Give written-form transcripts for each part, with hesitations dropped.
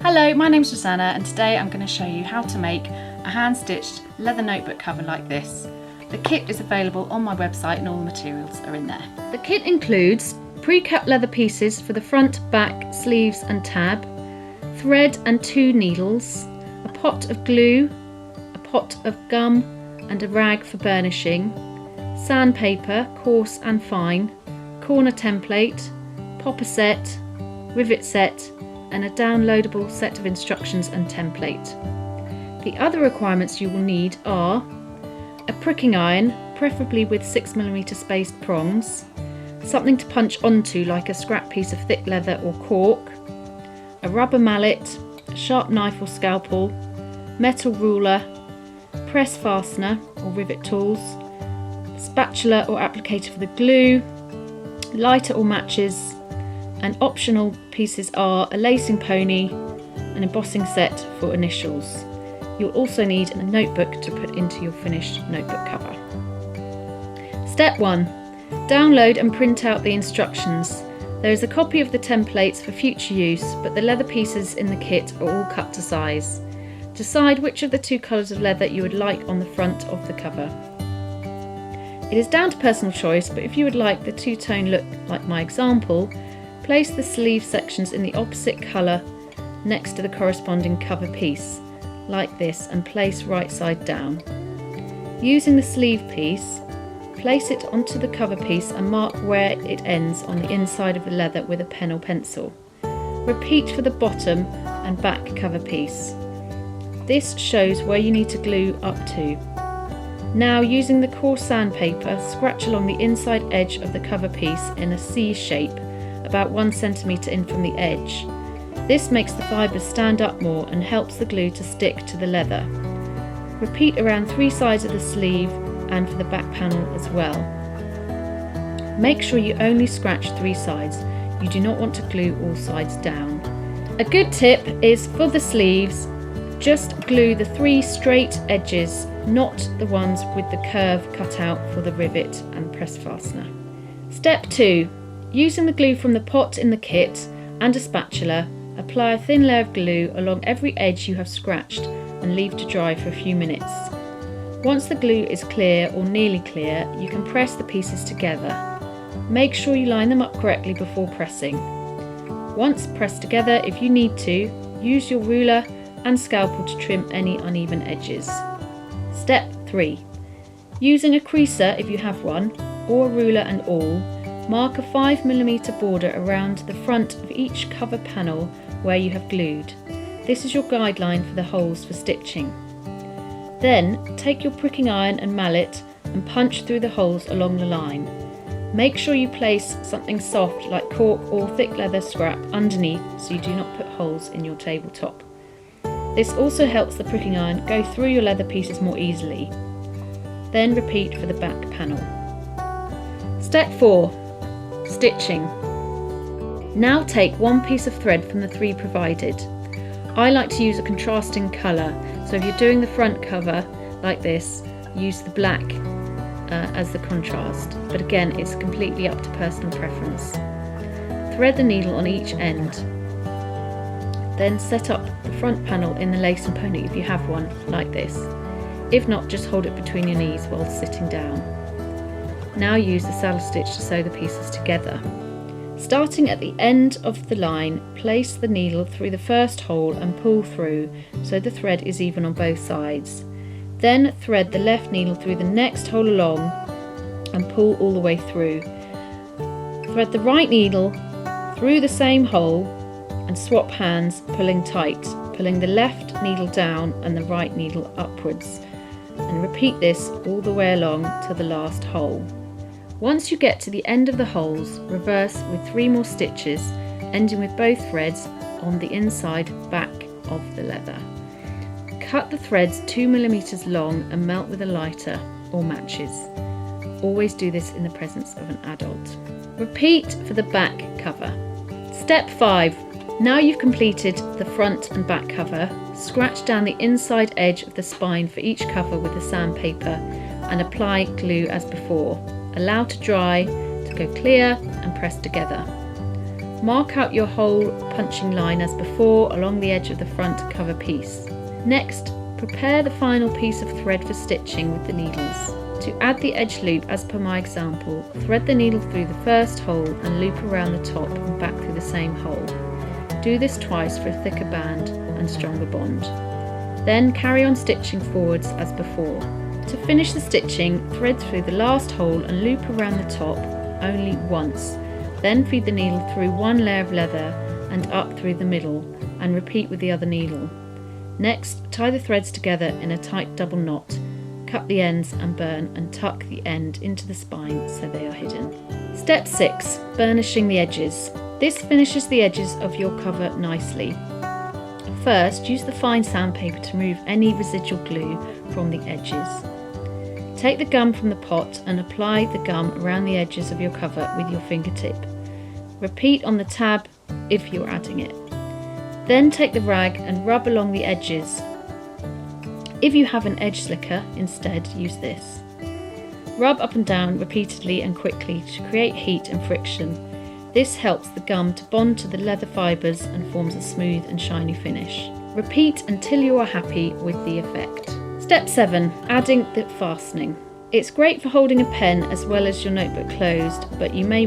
Hello, my name's Rosanna and today I'm going to show you how to make a hand-stitched leather notebook cover like this. The kit is available on my website and all the materials are in there. The kit includes pre-cut leather pieces for the front, back, sleeves and tab, thread and 2 needles, a pot of glue, a pot of gum and a rag for burnishing, sandpaper, coarse and fine, corner template, popper set, rivet set and a downloadable set of instructions and template. The other requirements you will need are a pricking iron, preferably with 6mm spaced prongs, something to punch onto like a scrap piece of thick leather or cork, a rubber mallet, a sharp knife or scalpel, metal ruler, press fastener or rivet tools, spatula or applicator for the glue, lighter or matches, and optional pieces are a lacing pony, an embossing set for initials. You'll also need a notebook to put into your finished notebook cover. Step 1. Download and print out the instructions. There is a copy of the templates for future use, but the leather pieces in the kit are all cut to size. Decide which of the 2 colours of leather you would like on the front of the cover. It is down to personal choice, but if you would like the two-tone look like my example, place the sleeve sections in the opposite colour next to the corresponding cover piece, like this, and place right side down. Using the sleeve piece, place it onto the cover piece and mark where it ends on the inside of the leather with a pen or pencil. Repeat for the bottom and back cover piece. This shows where you need to glue up to. Now, using the coarse sandpaper, scratch along the inside edge of the cover piece in a C shape, about 1 cm in from the edge. This makes the fibres stand up more and helps the glue to stick to the leather. Repeat around 3 sides of the sleeve and for the back panel as well. Make sure you only scratch 3 sides. You do not want to glue all sides down. A good tip is for the sleeves, just glue the 3 straight edges, not the ones with the curve cut out for the rivet and press fastener. Step 2. Using the glue from the pot in the kit and a spatula, apply a thin layer of glue along every edge you have scratched and leave to dry for a few minutes. Once the glue is clear or nearly clear, you can press the pieces together. Make sure you line them up correctly before pressing. Once pressed together, if you need to, use your ruler and scalpel to trim any uneven edges. Step 3. Using a creaser if you have one, or a ruler and awl, mark a 5mm border around the front of each cover panel where you have glued. This is your guideline for the holes for stitching. Then take your pricking iron and mallet and punch through the holes along the line. Make sure you place something soft like cork or thick leather scrap underneath so you do not put holes in your tabletop. This also helps the pricking iron go through your leather pieces more easily. Then repeat for the back panel. Step 4. Stitching. Now take 1 piece of thread from the 3 provided. I like to use a contrasting colour, so if you're doing the front cover like this, use the black as the contrast, but again it's completely up to personal preference. Thread the needle on each end. Then set up the front panel in the lace and pony if you have one, like this. If not, just hold it between your knees while sitting down. Now use the saddle stitch to sew the pieces together. Starting at the end of the line, place the needle through the first hole and pull through so the thread is even on both sides. Then thread the left needle through the next hole along and pull all the way through. Thread the right needle through the same hole and swap hands, pulling tight, pulling the left needle down and the right needle upwards, and repeat this all the way along to the last hole. Once you get to the end of the holes, reverse with 3 more stitches, ending with both threads on the inside back of the leather. Cut the threads 2mm long and melt with a lighter or matches. Always do this in the presence of an adult. Repeat for the back cover. Step 5. Now you've completed the front and back cover, scratch down the inside edge of the spine for each cover with the sandpaper and apply glue as before. Allow to dry, to go clear and press together. Mark out your hole punching line as before along the edge of the front cover piece. Next, prepare the final piece of thread for stitching with the needles. To add the edge loop as per my example, thread the needle through the first hole and loop around the top and back through the same hole. Do this twice for a thicker band and stronger bond. Then carry on stitching forwards as before. To finish the stitching, thread through the last hole and loop around the top only once. Then feed the needle through one layer of leather and up through the middle, and repeat with the other needle. Next, tie the threads together in a tight double knot. Cut the ends and burn and tuck the end into the spine so they are hidden. Step 6. Burnishing the edges. This finishes the edges of your cover nicely. First, use the fine sandpaper to remove any residual glue from the edges. Take the gum from the pot and apply the gum around the edges of your cover with your fingertip. Repeat on the tab if you're adding it. Then take the rag and rub along the edges. If you have an edge slicker, instead use this. Rub up and down repeatedly and quickly to create heat and friction. This helps the gum to bond to the leather fibres and forms a smooth and shiny finish. Repeat until you are happy with the effect. Step 7. Adding the fastening. It's great for holding a pen as well as your notebook closed, but you may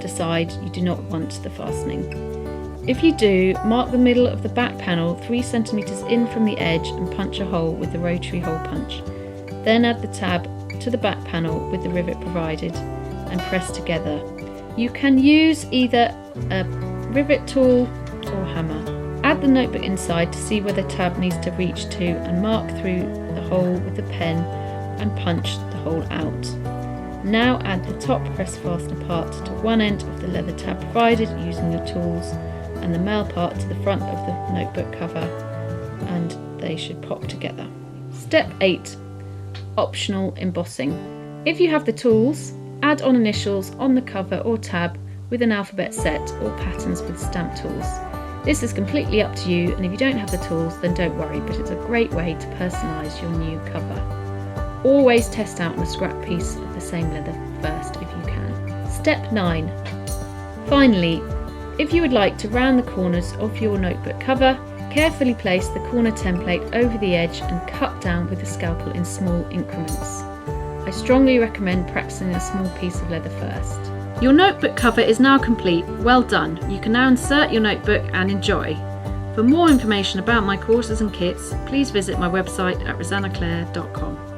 decide you do not want the fastening. If you do, mark the middle of the back panel 3 centimeters in from the edge and punch a hole with the rotary hole punch. Then add the tab to the back panel with the rivet provided and press together. You can use either a rivet tool or hammer. Add the notebook inside to see where the tab needs to reach to and mark through the hole with the pen and punch the hole out. Now add the top press fastener part to one end of the leather tab provided using your tools and the male part to the front of the notebook cover, and they should pop together. Step 8. Optional embossing. If you have the tools, add on initials on the cover or tab with an alphabet set or patterns with stamp tools. This is completely up to you, and if you don't have the tools then don't worry, but it's a great way to personalise your new cover. Always test out on a scrap piece of the same leather first if you can. Step 9. Finally, if you would like to round the corners of your notebook cover, carefully place the corner template over the edge and cut down with the scalpel in small increments. I strongly recommend practicing a small piece of leather first. Your notebook cover is now complete. Well done. You can now insert your notebook and enjoy. For more information about my courses and kits, please visit my website at rosannaclaire.com.